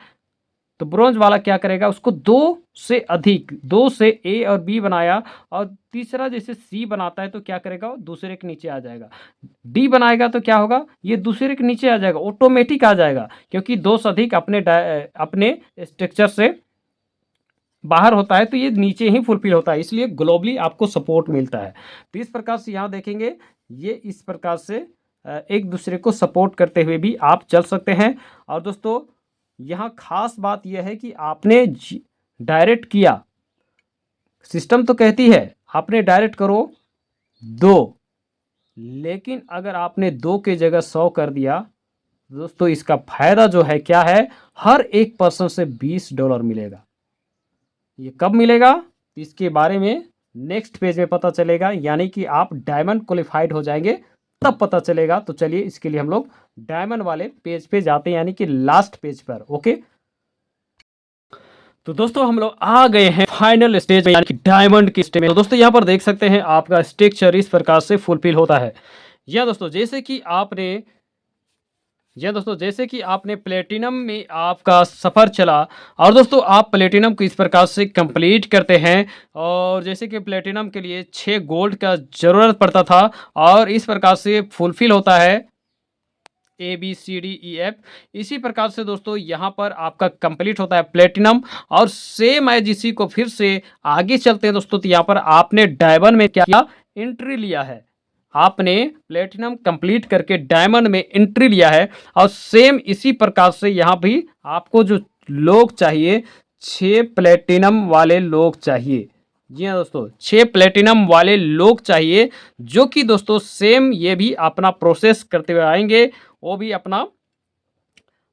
तो ब्रोंज वाला क्या करेगा? उसको 2 से ए और बी बनाया और तीसरा जैसे सी बनाता है तो क्या करेगा? वो दूसरे के नीचे आ जाएगा। डी बनाएगा तो क्या होगा? ये दूसरे के नीचे आ जाएगा, ऑटोमेटिक आ जाएगा, क्योंकि 2 से अधिक अपने स्ट्रक्चर से बाहर होता है तो ये नीचे ही फुलफिल होता है, इसलिए ग्लोबली आपको सपोर्ट मिलता है। तो इस प्रकार से यहाँ देखेंगे, ये इस प्रकार से एक दूसरे को सपोर्ट करते हुए भी आप चल सकते हैं। और दोस्तों यहाँ खास बात यह है कि आपने डायरेक्ट किया, सिस्टम तो कहती है आपने डायरेक्ट करो 2, लेकिन अगर आपने 2 की जगह 100 कर दिया दोस्तों, इसका फायदा जो है क्या है, हर एक पर्सन से $20 मिलेगा। ये कब मिलेगा इसके बारे में नेक्स्ट पेज में पता चलेगा, यानी कि आप डायमंड क्वालिफाइड हो जाएंगे तब पता चलेगा। तो चलिए इसके लिए हम लोग डायमंड वाले पेज पे जाते हैं, यानी कि लास्ट पेज पर। ओके, तो दोस्तों हम लोग आ गए हैं फाइनल स्टेज में, यानी कि डायमंड की स्टेज में। तो दोस्तों यहाँ पर देख सकते हैं आपका स्ट्रक्चर इस प्रकार से फुलफिल होता है। या दोस्तों जैसे कि आपने प्लेटिनम में आपका सफ़र चला, और दोस्तों आप प्लेटिनम को इस प्रकार से कंप्लीट करते हैं, और जैसे कि प्लेटिनम के लिए 6 गोल्ड का ज़रूरत पड़ता था, और इस प्रकार से फुलफिल होता है ABCDEF। इसी प्रकार से दोस्तों यहाँ पर आपका कंप्लीट होता है प्लेटिनम, और सेम एज इसी को फिर से आगे चलते हैं दोस्तों। तो यहाँ पर आपने डायमंड में क्या किया, एंट्री लिया है, आपने प्लेटिनम कंप्लीट करके डायमंड में एंट्री लिया है, और सेम इसी प्रकार से यहाँ भी आपको जो लोग चाहिए, 6 प्लेटिनम वाले लोग चाहिए। जी हाँ दोस्तों, 6 प्लेटिनम वाले लोग चाहिए, जो कि दोस्तों सेम ये भी अपना प्रोसेस करते हुए आएंगे, वो भी अपना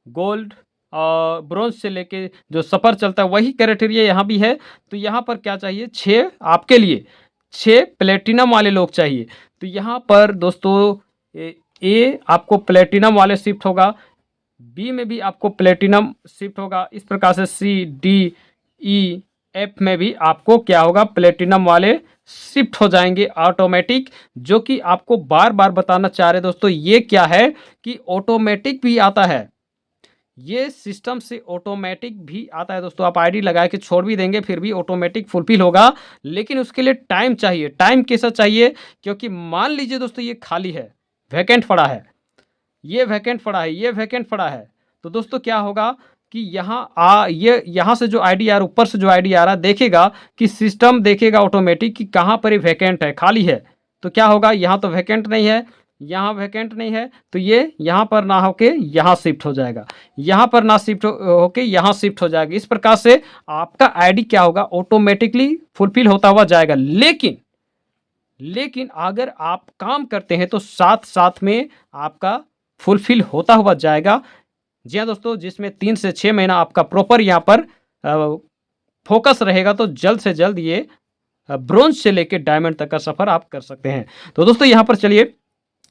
गोल्ड और ब्रोंज से लेके जो सफ़र चलता है वही क्राइटेरिया यहाँ भी है। तो यहाँ पर क्या चाहिए, 6 आपके लिए 6 प्लेटिनम वाले लोग चाहिए। तो यहाँ पर दोस्तों ए आपको प्लेटिनम वाले शिफ्ट होगा, बी में भी आपको प्लेटिनम शिफ्ट होगा, इस प्रकार से CDEF में भी आपको क्या होगा, प्लेटिनम वाले शिफ्ट हो जाएंगे ऑटोमेटिक। जो कि आपको बार बार बताना चाह रहे दोस्तों, ये क्या है कि ऑटोमेटिक भी आता है, ये सिस्टम से ऑटोमेटिक भी आता है दोस्तों। आप आईडी लगा के छोड़ भी देंगे फिर भी ऑटोमेटिक फुलफिल होगा, लेकिन उसके लिए टाइम चाहिए। टाइम कैसा चाहिए, क्योंकि मान लीजिए दोस्तों ये खाली है, वैकेंट पड़ा है, ये वैकेंट पड़ा है, ये वैकेंट पड़ा है, तो दोस्तों क्या होगा कि यहाँ से जो आईडी आ रहा है, ऊपर से जो आईडी आ रहा है, देखेगा कि सिस्टम देखेगा ऑटोमेटिक कि कहाँ पर ये वैकेंट है, खाली है। तो क्या होगा, यहाँ तो वैकेंट नहीं है, यहाँ वैकेंट नहीं है, तो ये यहाँ पर ना होके यहाँ शिफ्ट हो जाएगा, यहाँ पर ना शिफ्ट होके यहाँ शिफ्ट हो जाएगा। इस प्रकार से आपका आईडी क्या होगा, ऑटोमेटिकली फुलफिल होता हुआ जाएगा। लेकिन अगर आप काम करते हैं तो साथ साथ में आपका फुलफिल होता हुआ जाएगा। जी हाँ दोस्तों, जिसमें 3 से 6 महीना आपका प्रॉपर यहाँ पर फोकस रहेगा, तो जल्द से जल्द ये ब्रोंज से लेकर डायमंड तक का सफ़र आप कर सकते हैं। तो दोस्तों यहाँ पर चलिए,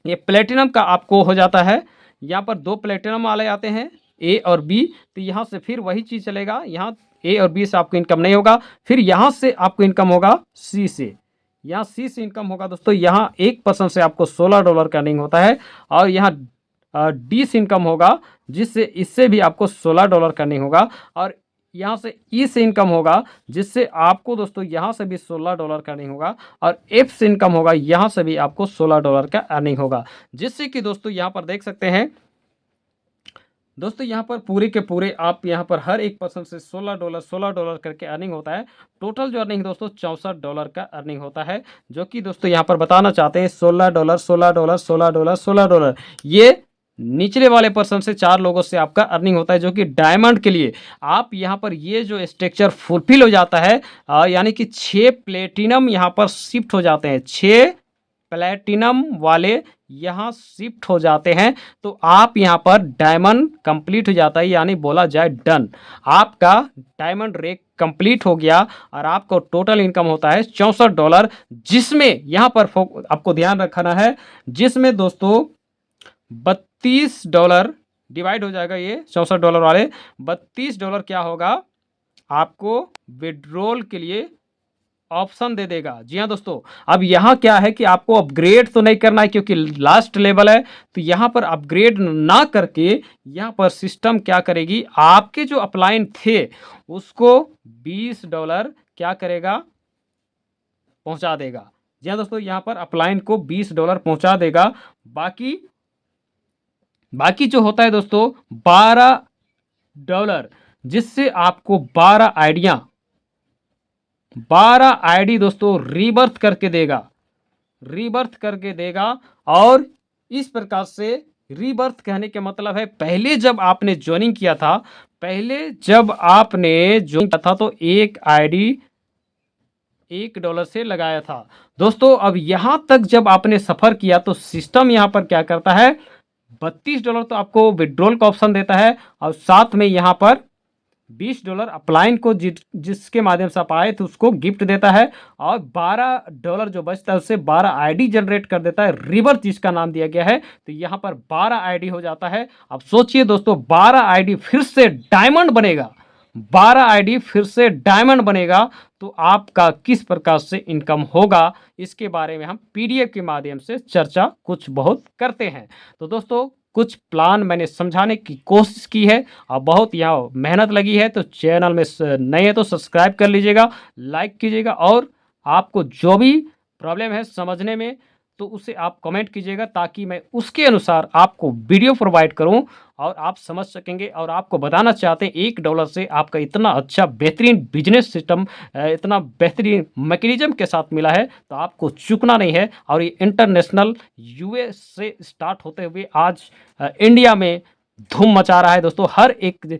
ये प्लेटिनम का आपको हो जाता है, यहाँ पर 2 प्लेटिनम वाले आते हैं, A और B। तो यहाँ से फिर वही चीज़ चलेगा, यहाँ A और B से आपको इनकम नहीं होगा, फिर यहाँ से आपको इनकम होगा C से, यहाँ C से इनकम होगा दोस्तों। यहाँ 1% से आपको $16 का अर्निंग होता है, और यहाँ D से इनकम होगा, जिससे इससे भी आपको $16 का अर्निंग होगा, और यहाँ से E से इनकम होगा, जिससे आपको दोस्तों यहाँ से भी $16 का अर्निंग होगा, और F से इनकम होगा, यहाँ से भी आपको $16 का अर्निंग होगा। जिससे कि दोस्तों यहाँ पर देख सकते हैं दोस्तों, यहाँ पर पूरे के पूरे आप यहाँ पर हर एक पर्सन से $16 करके अर्निंग होता है। टोटल जो अर्निंग दोस्तों $64 का अर्निंग होता है, जो कि दोस्तों यहाँ पर बताना चाहते हैं $16 $16 $16 $16। ये निचले वाले पर्सन से 4 लोगों से आपका अर्निंग होता है, जो कि डायमंड के लिए आप यहाँ पर ये जो स्ट्रक्चर फुलफिल हो जाता है, यानी कि 6 प्लेटिनम यहाँ पर शिफ्ट हो जाते हैं, 6 प्लेटिनम वाले यहाँ शिफ्ट हो जाते हैं, तो आप यहाँ पर डायमंड कंप्लीट हो जाता है, यानी बोला जाए डन, आपका डायमंड रेक कंप्लीट हो गया, और आपको टोटल इनकम होता है $64, जिसमें यहाँ पर आपको ध्यान रखना है, जिसमें दोस्तों $32 डिवाइड हो जाएगा, ये $64 वाले $32 क्या होगा, आपको विड्रॉल के लिए ऑप्शन दे देगा। जी हाँ दोस्तों, अब यहाँ क्या है कि आपको अपग्रेड तो नहीं करना है, क्योंकि लास्ट लेवल है, तो यहाँ पर अपग्रेड ना करके यहाँ पर सिस्टम क्या करेगी, आपके जो अपलाइन थे उसको $20 क्या करेगा, पहुँचा देगा। जी हाँ दोस्तों, यहाँ पर अपलाइन को $20 पहुँचा देगा। बाकी जो होता है दोस्तों $12, जिससे आपको 12 आईडी दोस्तों रीबर्थ करके देगा, और इस प्रकार से रीबर्थ कहने के मतलब है पहले जब आपने ज्वाइनिंग किया था, पहले जब आपने ज्वाइन किया था तो एक आईडी $1 से लगाया था। दोस्तों अब यहाँ तक जब आपने सफ़र किया तो सिस्टम यहाँ पर क्या करता है, $32 तो आपको विड्रॉल का ऑप्शन देता है और साथ में यहाँ पर $20 अपलाइन को जिसके माध्यम से आप आए तो उसको गिफ्ट देता है और $12 जो बचता है उससे 12 आईडी जनरेट कर देता है। रिवर्स जिसका नाम दिया गया है तो यहाँ पर 12 आईडी हो जाता है। अब सोचिए दोस्तों 12 आईडी फिर से डायमंड बनेगा, 12 आईडी फिर से डायमंड बनेगा तो आपका किस प्रकार से इनकम होगा, इसके बारे में हम पीडीएफ के माध्यम से चर्चा कुछ बहुत करते हैं। तो दोस्तों कुछ प्लान मैंने समझाने की कोशिश की है और बहुत यहाँ मेहनत लगी है, तो चैनल में नए हैं तो सब्सक्राइब कर लीजिएगा, लाइक कीजिएगा और आपको जो भी प्रॉब्लम है समझने में तो उसे आप कमेंट कीजिएगा ताकि मैं उसके अनुसार आपको वीडियो प्रोवाइड करूं और आप समझ सकेंगे। और आपको बताना चाहते हैं $1 से आपका इतना अच्छा बेहतरीन बिजनेस सिस्टम, इतना बेहतरीन मैकेनिज्म के साथ मिला है तो आपको चूकना नहीं है। और ये इंटरनेशनल यूएस से स्टार्ट होते हुए आज इंडिया में धूम मचा रहा है दोस्तों। हर एक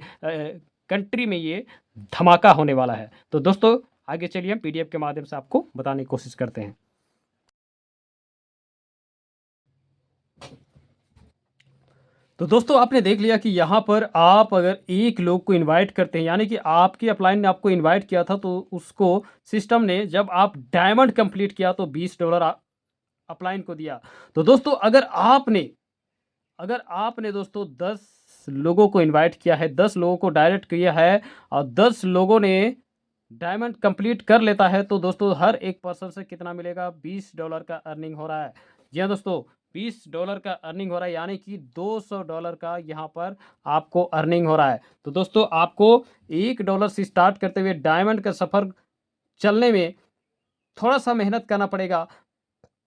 कंट्री में ये धमाका होने वाला है। तो दोस्तों आगे चलिए हम पीडीएफ के माध्यम से आपको बताने की कोशिश करते हैं। तो दोस्तों आपने देख लिया कि यहाँ पर आप अगर एक लोग को इनवाइट करते हैं, यानी कि आपके अपलाइन ने आपको इनवाइट किया था तो उसको सिस्टम ने जब आप डायमंड कंप्लीट किया तो $20 अपलाइन को दिया। तो दोस्तों अगर आपने दोस्तों 10 लोगों को इनवाइट किया है, 10 लोगों को डायरेक्ट किया है और 10 लोगों ने डायमंड कंप्लीट कर लेता है तो दोस्तों हर एक पर्सन से कितना मिलेगा, $20 का अर्निंग हो रहा है। जी हाँ दोस्तों, $20 का अर्निंग हो रहा है, यानी कि $200 का यहाँ पर आपको अर्निंग हो रहा है। तो दोस्तों आपको $1 से स्टार्ट करते हुए डायमंड का सफ़र चलने में थोड़ा सा मेहनत करना पड़ेगा,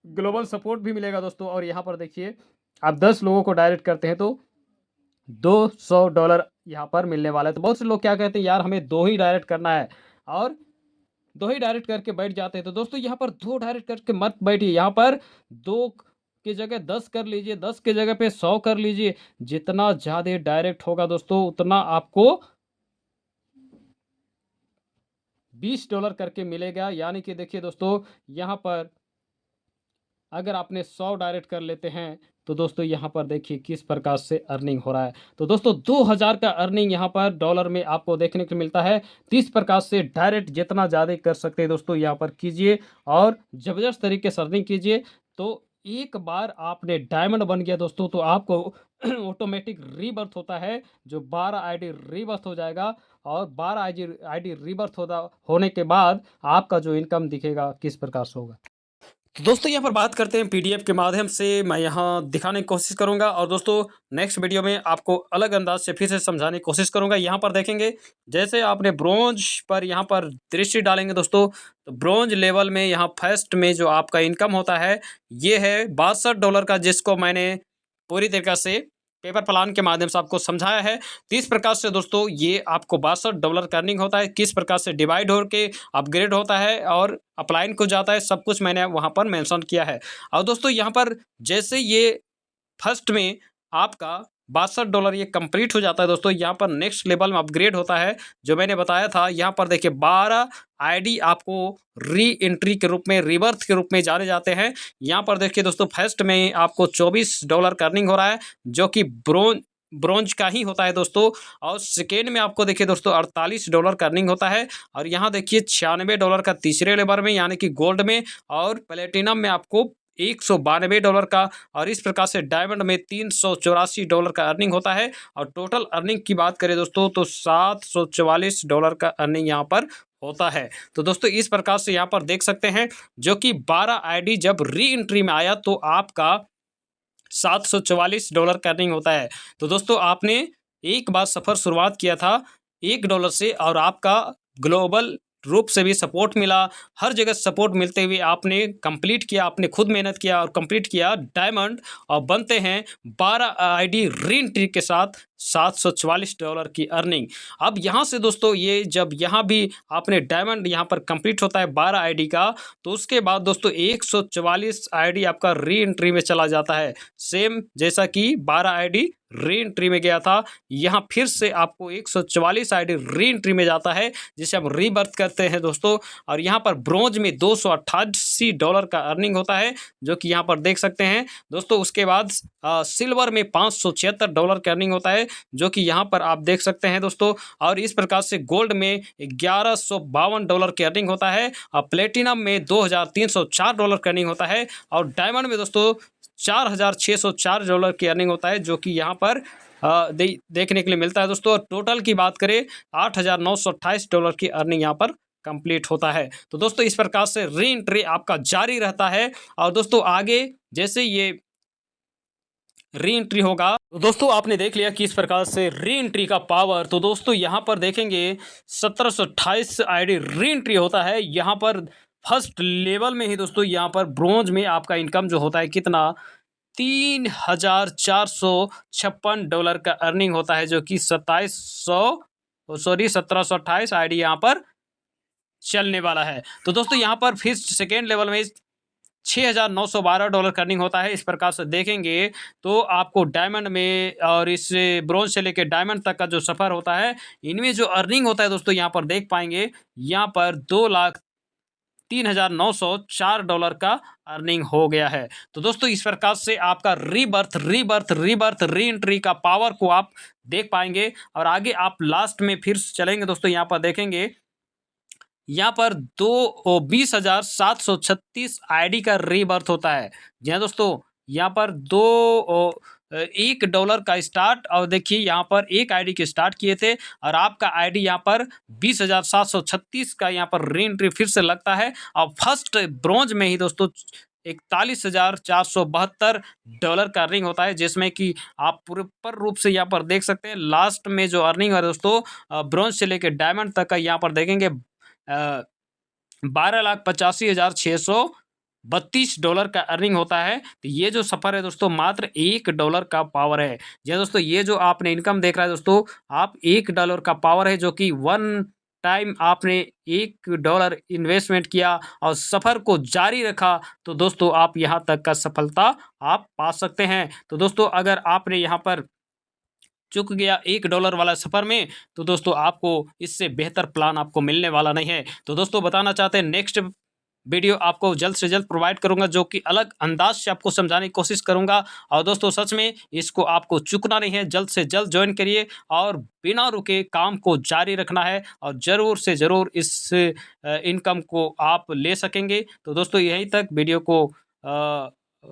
ग्लोबल सपोर्ट भी मिलेगा दोस्तों। और यहाँ पर देखिए आप 10 लोगों को डायरेक्ट करते हैं तो $200 यहाँ पर मिलने वाला है। तो बहुत से लोग क्या कहते हैं, यार हमें 2 ही डायरेक्ट करना है और 2 ही डायरेक्ट करके बैठ जाते हैं। तो दोस्तों यहाँ पर 2 डायरेक्ट करके मत बैठिए, यहाँ पर 2 की जगह 10 कर लीजिए, 10 की जगह पे 100 कर लीजिए। जितना ज़्यादा डायरेक्ट होगा दोस्तों उतना आपको $20 करके मिलेगा। यानी कि देखिए दोस्तों यहाँ पर अगर आपने 100 डायरेक्ट कर लेते हैं तो दोस्तों यहाँ पर देखिए किस प्रकार से अर्निंग हो रहा है। तो दोस्तों 2000 का अर्निंग यहाँ पर डॉलर में आपको देखने को मिलता है। 30 प्रकार से डायरेक्ट जितना ज़्यादा कर सकते हैं दोस्तों यहाँ पर कीजिए और ज़बरदस्त तरीके से अर्निंग कीजिए। तो एक बार आपने डायमंड बन गया दोस्तों तो आपको ऑटोमेटिक रीबर्थ होता है, जो 12 आईडी रीबर्थ हो जाएगा और 12 आईडी रीबर्थ होने के बाद आपका जो इनकम दिखेगा किस प्रकार से होगा। तो दोस्तों यहाँ पर बात करते हैं पीडीएफ के माध्यम से, मैं यहाँ दिखाने की कोशिश करूँगा और दोस्तों नेक्स्ट वीडियो में आपको अलग अंदाज से फिर से समझाने की कोशिश करूँगा। यहाँ पर देखेंगे जैसे आपने ब्रोंज पर यहाँ पर दृष्टि डालेंगे दोस्तों तो ब्रोंज लेवल में यहाँ फर्स्ट में जो आपका इनकम होता है ये है $62 का, जिसको मैंने पूरी तरीक़ा से पेपर प्लान के माध्यम से आपको समझाया है। तो इस प्रकार से दोस्तों ये आपको $62 का अर्निंग होता है, किस प्रकार से डिवाइड होकर अपग्रेड होता है और अपलाइन को जाता है, सब कुछ मैंने वहाँ पर मेंशन किया है। और दोस्तों यहाँ पर जैसे ये फर्स्ट में आपका $62 ये कंप्लीट हो जाता है दोस्तों, यहाँ पर नेक्स्ट लेवल में अपग्रेड होता है जो मैंने बताया था। यहाँ पर देखिए 12 आईडी आपको री एंट्री के रूप में, रिवर्थ के रूप में जाने जाते हैं। यहाँ पर देखिए दोस्तों फर्स्ट में आपको $24 का अर्निंग हो रहा है जो कि ब्रोंज का ही होता है दोस्तों। और सेकेंड में आपको देखिए दोस्तों $48 का अर्निंग होता है और यहाँ देखिए $96 का तीसरे लेवल में यानी कि गोल्ड में, और प्लेटिनम में आपको $192 का, और इस प्रकार से डायमंड में $384 का अर्निंग होता है। और टोटल अर्निंग की बात करें दोस्तों तो $744 का अर्निंग यहाँ पर होता है। तो दोस्तों इस प्रकार से यहाँ पर देख सकते हैं जो कि 12 आईडी जब री एंट्री में आया तो आपका $744 का अर्निंग होता है। तो दोस्तों आपने एक बार सफ़र शुरुआत किया था $1 से और आपका ग्लोबल रूप से भी सपोर्ट मिला, हर जगह सपोर्ट मिलते हुए आपने कंप्लीट किया, आपने खुद मेहनत किया और कंप्लीट किया डायमंड, और बनते हैं 12 आईडी री एंट्री के साथ $744 की अर्निंग। अब यहाँ से दोस्तों ये जब यहाँ भी आपने डायमंड यहाँ पर कंप्लीट होता है 12 आईडी का, तो उसके बाद दोस्तों 144 आईडी आपका री एंट्री में चला जाता है। सेम जैसा कि 12 आईडी री एंट्री में गया था, यहाँ फिर से आपको 144 आईडी री एंट्री में जाता है, जिसे हम रीबर्थ करते हैं दोस्तों। और यहाँ पर ब्रोंज में $288 का अर्निंग होता है, जो कि यहाँ पर देख सकते हैं दोस्तों। उसके बाद सिल्वर में $576 का अर्निंग होता है, जो कि यहाँ पर आप देख सकते हैं दोस्तों। और इस प्रकार से गोल्ड में $1152 की अर्निंग होता है, और प्लेटिनम में $2304 का अर्निंग होता है, और डायमंड में दोस्तों $4604 की अर्निंग होता है, जो कि यहाँ पर देखने के लिए मिलता है दोस्तों। और टोटल की बात करें $8928 की अर्निंग यहाँ पर कंप्लीट होता है। तो दोस्तों इस प्रकार से री एंट्री आपका जारी रहता है। और दोस्तों आगे जैसे ये री एंट्री होगा, तो दोस्तों आपने देख लिया कि इस प्रकार से री एंट्री का पावर। तो दोस्तों यहाँ पर देखेंगे 1728 आईडी री एंट्री होता है। यहाँ पर फर्स्ट लेवल में ही दोस्तों यहाँ पर ब्रोंज में आपका इनकम जो होता है कितना, $3456 का अर्निंग होता है, जो कि 1728 आईडी यहाँ पर चलने वाला है। तो दोस्तों यहाँ पर फिर सेकेंड लेवल में $6912 का अर्निंग होता है। इस प्रकार से देखेंगे तो आपको डायमंड में और इस ब्रोंज से लेकर डायमंड तक का जो सफ़र होता है, इनमें जो अर्निंग होता है दोस्तों यहाँ पर देख पाएंगे, यहाँ पर $2,03,904 का अर्निंग हो गया है। तो दोस्तों इस प्रकार से आपका रीबर्थ री एंट्री का पावर को आप देख पाएंगे। और आगे आप लास्ट में फिर चलेंगे दोस्तों, यहाँ पर देखेंगे यहाँ पर 20,736 आईडी का रीबर्थ होता है। जी हाँ दोस्तों, यहाँ पर $1 का स्टार्ट, और देखिए यहाँ पर एक आईडी के स्टार्ट किए थे, और आपका आईडी यहाँ पर 20,736 का यहाँ पर री एंट्री फिर से लगता है। और फर्स्ट ब्रोंज में ही दोस्तों $41,472 का अर्निंग होता है, जिसमें कि आप प्रॉपर रूप से यहाँ पर देख सकते हैं। लास्ट में जो अर्निंग है दोस्तों ब्रोंज से लेकर डायमंड तक का यहाँ पर देखेंगे $12,85,632 का अर्निंग होता है। तो ये जो सफ़र है दोस्तों मात्र $1 का पावर है। जी दोस्तों, ये जो आपने इनकम देख रहा है दोस्तों, आप $1 का पावर है, जो कि वन टाइम आपने $1 इन्वेस्टमेंट किया और सफ़र को जारी रखा, तो दोस्तों आप यहाँ तक का सफलता आप पा सकते हैं। तो दोस्तों अगर आपने यहाँ पर चुक गया $1 वाला सफ़र में, तो दोस्तों आपको इससे बेहतर प्लान आपको मिलने वाला नहीं है। तो दोस्तों बताना चाहते हैं नेक्स्ट वीडियो आपको जल्द से जल्द प्रोवाइड करूंगा, जो कि अलग अंदाज से आपको समझाने की कोशिश करूंगा। और दोस्तों सच में इसको आपको चुकना नहीं है, जल्द से जल्द ज्वाइन करिए और बिना रुके काम को जारी रखना है, और ज़रूर से ज़रूर इस इनकम को आप ले सकेंगे। तो दोस्तों यहीं तक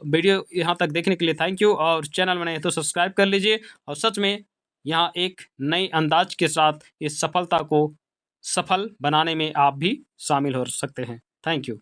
वीडियो यहाँ तक देखने के लिए थैंक यू, और चैनल में नहीं तो सब्सक्राइब कर लीजिए। और सच में यहाँ एक नई अंदाज के साथ इस सफलता को सफल बनाने में आप भी शामिल हो सकते हैं। Thank you.